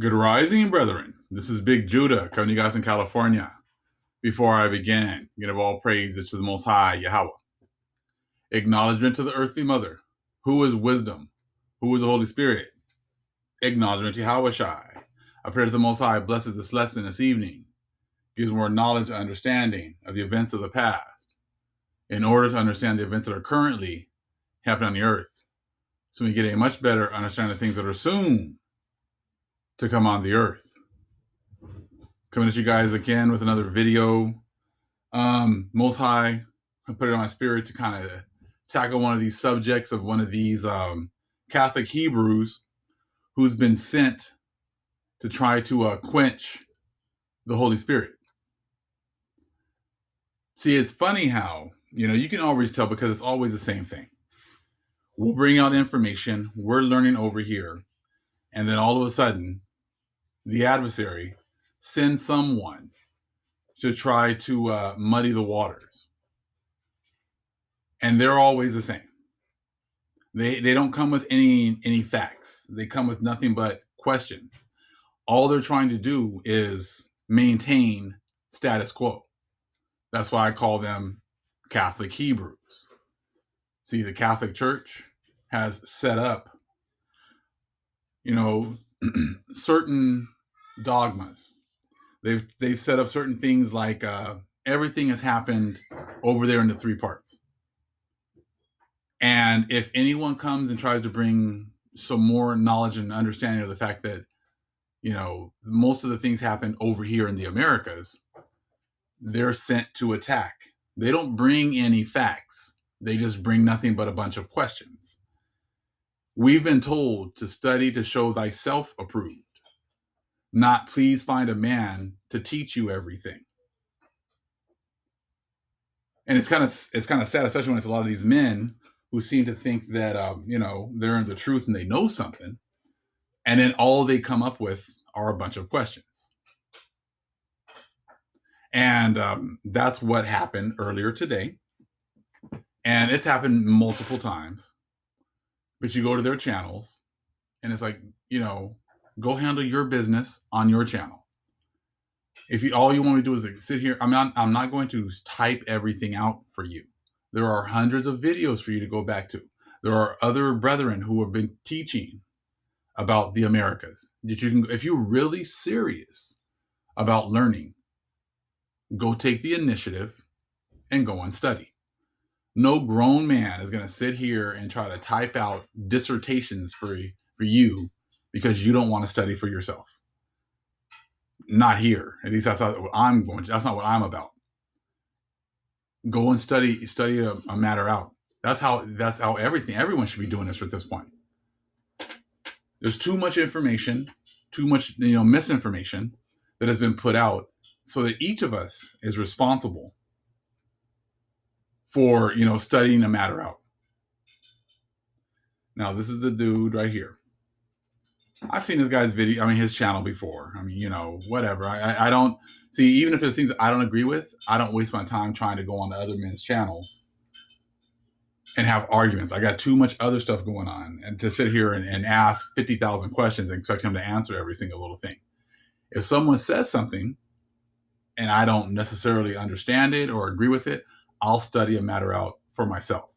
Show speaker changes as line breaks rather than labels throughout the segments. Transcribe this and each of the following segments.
Good rising, brethren. This is Big Judah coming to you guys in California. Before I begin, give all praises to the Most High, Yahweh. Acknowledgement to the earthly mother. Who is wisdom? Who is the Holy Spirit? Acknowledgement to Yahweh Shai. I pray that the Most High blesses this lesson this evening, gives more knowledge and understanding of the events of the past, in order to understand the events that are currently happening on the earth, so we get a much better understanding of things that are soon to come on the earth. Coming at you guys again with another video. Most High, I put it on my spirit to kind of tackle one of these subjects of one of these Catholic Hebrews who's been sent to try to quench the Holy Spirit. See, it's funny how, you can always tell because it's always the same thing. We'll bring out information, we're learning over here, and then all of a sudden, the adversary sends someone to try to muddy the waters. And they're always the same. They don't come with any facts. They come with nothing but questions. All they're trying to do is maintain status quo. That's why I call them Catholic Hebrews. See, the Catholic Church has set up, certain dogmas. They've set up certain things like everything has happened over there in the three parts. And if anyone comes and tries to bring some more knowledge and understanding of the fact that, most of the things happen over here in the Americas, they're sent to attack. They don't bring any facts. They just bring nothing but a bunch of questions. We've been told to study to show thyself approved, not please find a man to teach you everything. And it's kind of sad, especially when it's a lot of these men who seem to think that they're in the truth and they know something, and then all they come up with are a bunch of questions. And that's what happened earlier today, and it's happened multiple times. But you go to their channels, and it's like, go handle your business on your channel. If all you want me to do is sit here, I'm not going to type everything out for you. There are hundreds of videos for you to go back to. There are other brethren who have been teaching about the Americas that you can, if you're really serious about learning, go take the initiative and go and study. No grown man is going to sit here and try to type out dissertations for you because you don't want to study for yourself. Not here. At least that's not what I'm going to. That's not what I'm about. Go and study a matter out. That's how everyone should be doing this at this point. There's too much information, too much misinformation that has been put out, so that each of us is responsible for studying a matter out. Now, this is the dude right here. I've seen this guy's video, his channel before. Whatever. I don't see, even if there's things that I don't agree with, I don't waste my time trying to go on to other men's channels and have arguments. I got too much other stuff going on, and to sit here and ask 50,000 questions and expect him to answer every single little thing. If someone says something and I don't necessarily understand it or agree with it, I'll study a matter out for myself.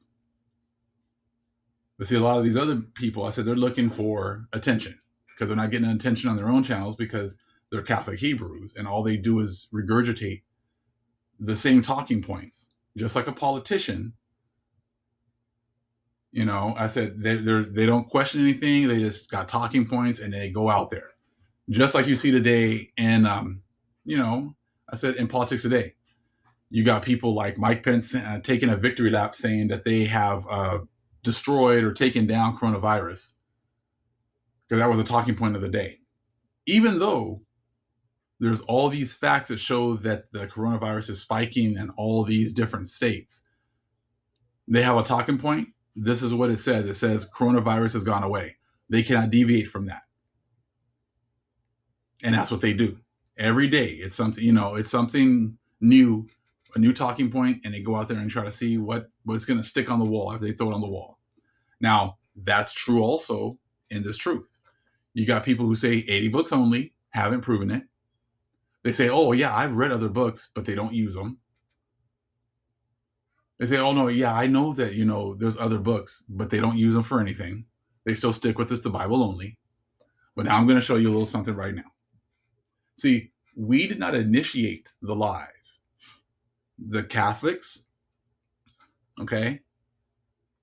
But see, a lot of these other people, I said, they're looking for attention because they're not getting attention on their own channels because they're Catholic Hebrews, and all they do is regurgitate the same talking points, just like a politician. I said they don't question anything. They just got talking points and they go out there, just like you see today. And I said in politics today, you got people like Mike Pence taking a victory lap, saying that they have destroyed or taken down coronavirus, because that was a talking point of the day. Even though there's all these facts that show that the coronavirus is spiking in all these different states, they have a talking point. This is what it says. It says coronavirus has gone away. They cannot deviate from that. And that's what they do every day. It's something, it's something new, a new talking point, and they go out there and try to see what's going to stick on the wall after they throw it on the wall. Now, that's true also in this truth. You got people who say 80 books only, haven't proven it. They say, oh, yeah, I've read other books, but they don't use them. They say, oh, no, yeah, I know that, there's other books, but they don't use them for anything. They still stick with this, the Bible only. But now I'm going to show you a little something right now. See, we did not initiate the lies. The Catholics, okay,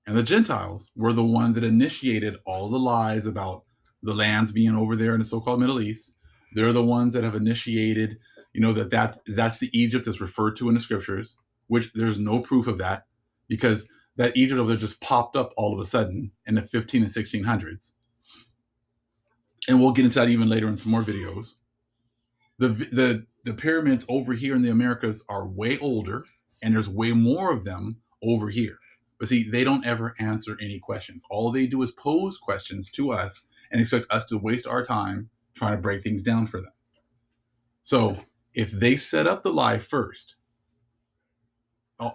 and the Gentiles were the one that initiated all the lies about the lands being over there in the so-called Middle East. They're the ones that have initiated, that's the Egypt that's referred to in the scriptures, which there's no proof of that, because that Egypt over there just popped up all of a sudden in the 15 and 1600s. And we'll get into that even later in some more videos. The pyramids over here in the Americas are way older, and there's way more of them over here. But see, they don't ever answer any questions. All they do is pose questions to us and expect us to waste our time trying to break things down for them. So if they set up the lie first,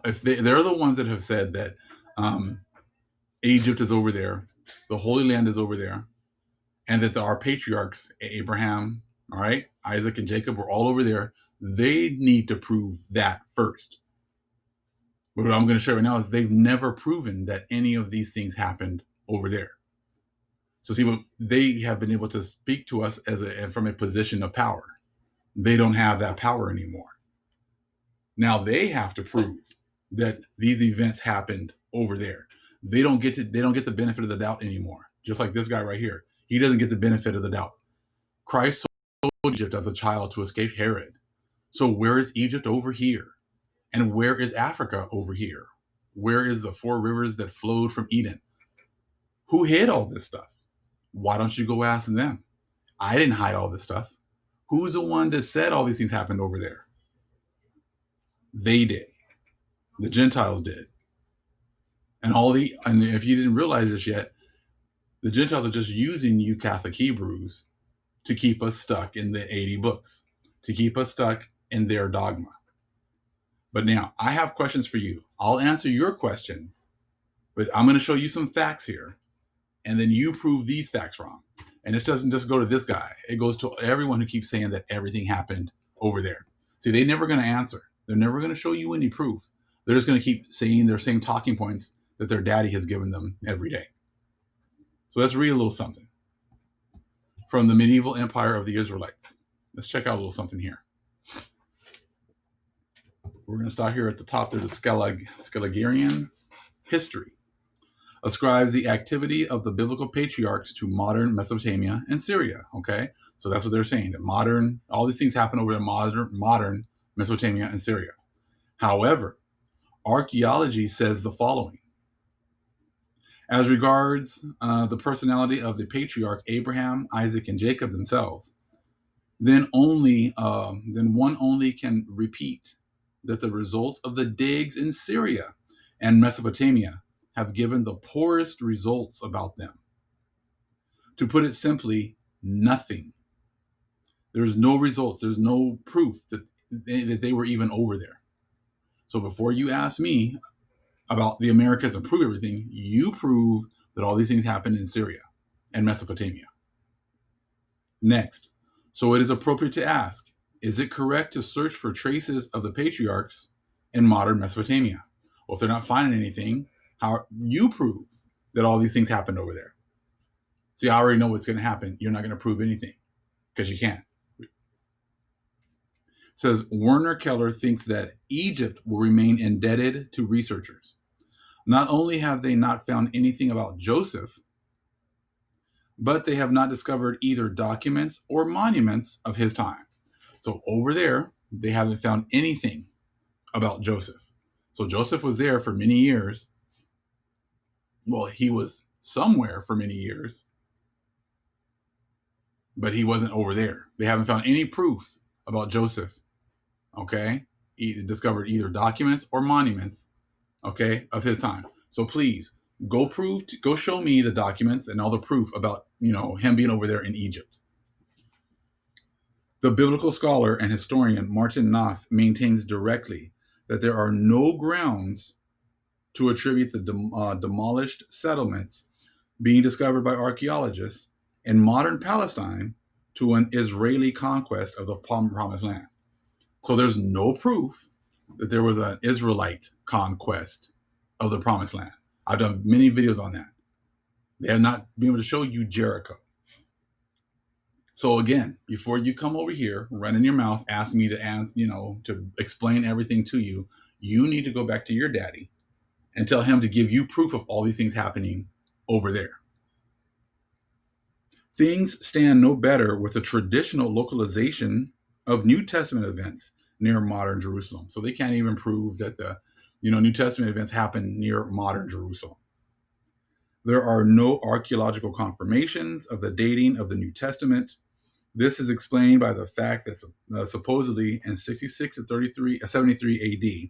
if they're the ones that have said that Egypt is over there, the Holy Land is over there, and that our patriarchs, Abraham, all right, Isaac and Jacob, were all over there, they need to prove that first. But what I'm going to show right now is they've never proven that any of these things happened over there. So see, they have been able to speak to us from a position of power. They don't have that power anymore. Now they have to prove that these events happened over there. They don't get the benefit of the doubt anymore. Just like this guy right here, he doesn't get the benefit of the doubt. Christ sold Egypt as a child to escape Herod. So where is Egypt over here? And where is Africa over here? Where is the 4 rivers that flowed from Eden? Who hid all this stuff? Why don't you go ask them? I didn't hide all this stuff. Who's the one that said all these things happened over there? They did. The Gentiles did. And if you didn't realize this yet, the Gentiles are just using you Catholic Hebrews to keep us stuck in the 80 books, to keep us stuck in their dogma. But now I have questions for you. I'll answer your questions, but I'm going to show you some facts here, and then you prove these facts wrong. And this doesn't just go to this guy. It goes to everyone who keeps saying that everything happened over there. See, they're never going to answer. They're never going to show you any proof. They're just going to keep saying their same talking points that their daddy has given them every day. So let's read a little something from the medieval empire of the Israelites. Let's check out a little something here. We're going to start here at the top. There's a Scaligerian history. Ascribes the activity of the biblical patriarchs to modern Mesopotamia and Syria. Okay, so that's what they're saying, that all these things happen over in modern Mesopotamia and Syria. However, archaeology says the following. As regards the personality of the patriarch Abraham, Isaac, and Jacob themselves, then one only can repeat that the results of the digs in Syria and Mesopotamia have given the poorest results about them. To put it simply, nothing. There's no results. There's no proof that they were even over there. So before you ask me about the Americas and prove everything, you prove that all these things happened in Syria and Mesopotamia. Next, so it is appropriate to ask, is it correct to search for traces of the patriarchs in modern Mesopotamia? Well, if they're not finding anything, how you prove that all these things happened over there? See, I already know what's going to happen. You're not going to prove anything because you can't. It says Werner Keller thinks that Egypt will remain indebted to researchers. Not only have they not found anything about Joseph, but they have not discovered either documents or monuments of his time. So over there, they haven't found anything about Joseph. So Joseph was there for many years. Well, he was somewhere for many years, but he wasn't over there. They haven't found any proof about Joseph. Okay, he discovered either documents or monuments, okay, of his time. So please go show me the documents and all the proof about him being over there in Egypt. The biblical scholar and historian Martin Noth maintains directly that there are no grounds to attribute the demolished settlements being discovered by archaeologists and modern Palestine to an Israeli conquest of the Promised Land. So there's no proof that there was an Israelite conquest of the Promised Land. I've done many videos on that. They have not been able to show you Jericho. So again, before you come over here, running your mouth, ask me to answer, to explain everything to you, you need to go back to your daddy and tell him to give you proof of all these things happening over there. Things stand no better with a traditional localization of New Testament events near modern Jerusalem. So they can't even prove that the New Testament events happen near modern Jerusalem. There are no archaeological confirmations of the dating of the New Testament. This is explained by the fact that supposedly in 66 to 73 AD,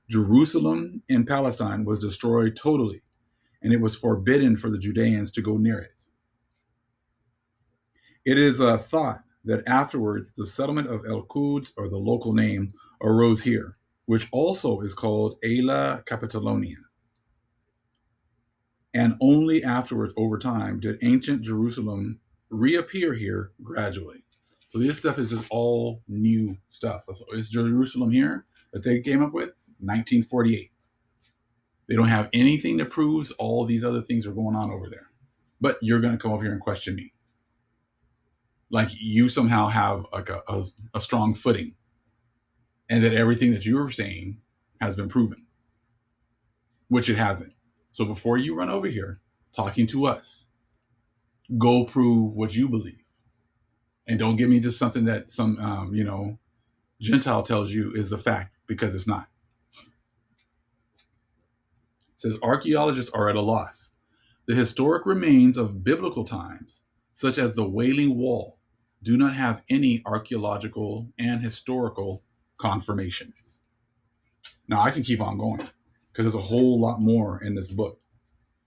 Jerusalem in Palestine was destroyed totally, and it was forbidden for the Judeans to go near it. It is thought that afterwards the settlement of El Quds, or the local name, arose here, which also is called Aila Capitolonia. And only afterwards, over time, did ancient Jerusalem reappear here gradually. So this stuff is just all new stuff. So it's Jerusalem here that they came up with, 1948. They don't have anything that proves all these other things are going on over there. But you're going to come over here and question me. Like you somehow have like a strong footing, and that everything that you're saying has been proven, which it hasn't. So before you run over here talking to us, go prove what you believe, and don't give me just something that some Gentile tells you is the fact, because it's not. It says archaeologists are at a loss. The historic remains of biblical times, such as the Wailing Wall, do not have any archaeological and historical confirmations. Now, I can keep on going because there's a whole lot more in this book.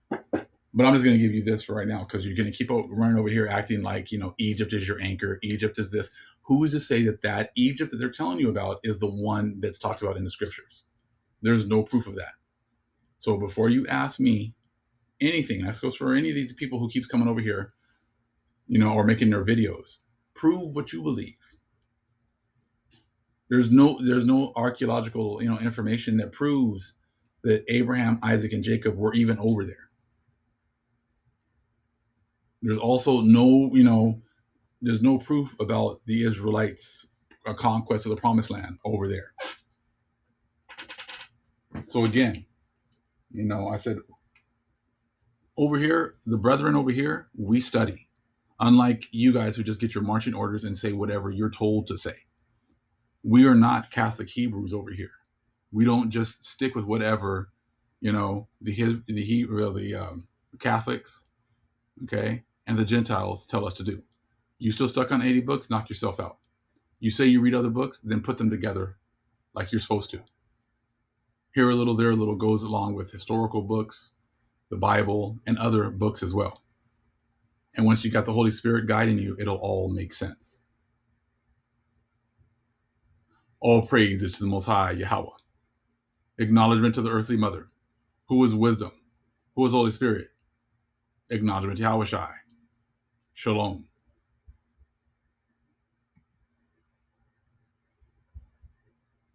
But I'm just going to give you this for right now, because you're going to keep running over here acting like, Egypt is your anchor. Egypt is this. Who is to say that Egypt that they're telling you about is the one that's talked about in the scriptures? There's no proof of that. So before you ask me anything, that goes for any of these people who keeps coming over here, or making their videos, prove what you believe. There's no archaeological, information that proves that Abraham, Isaac, and Jacob were even over there. There's also there's no proof about the Israelites' conquest of the Promised Land over there. So again, I said, over here, the brethren over here, we study. Unlike you guys who just get your marching orders and say whatever you're told to say. We are not Catholic Hebrews over here. We don't just stick with whatever, the Catholics, okay, and the Gentiles tell us to do. You still stuck on 80 books? Knock yourself out. You say you read other books, then put them together like you're supposed to. Here a little, there a little goes along with historical books, the Bible, and other books as well. And once you got the Holy Spirit guiding you, it'll all make sense. All praise is to the Most High, Yahweh. Acknowledgement to the earthly mother, who is wisdom, who is Holy Spirit. Acknowledgement to Yahweh Shai. Shalom.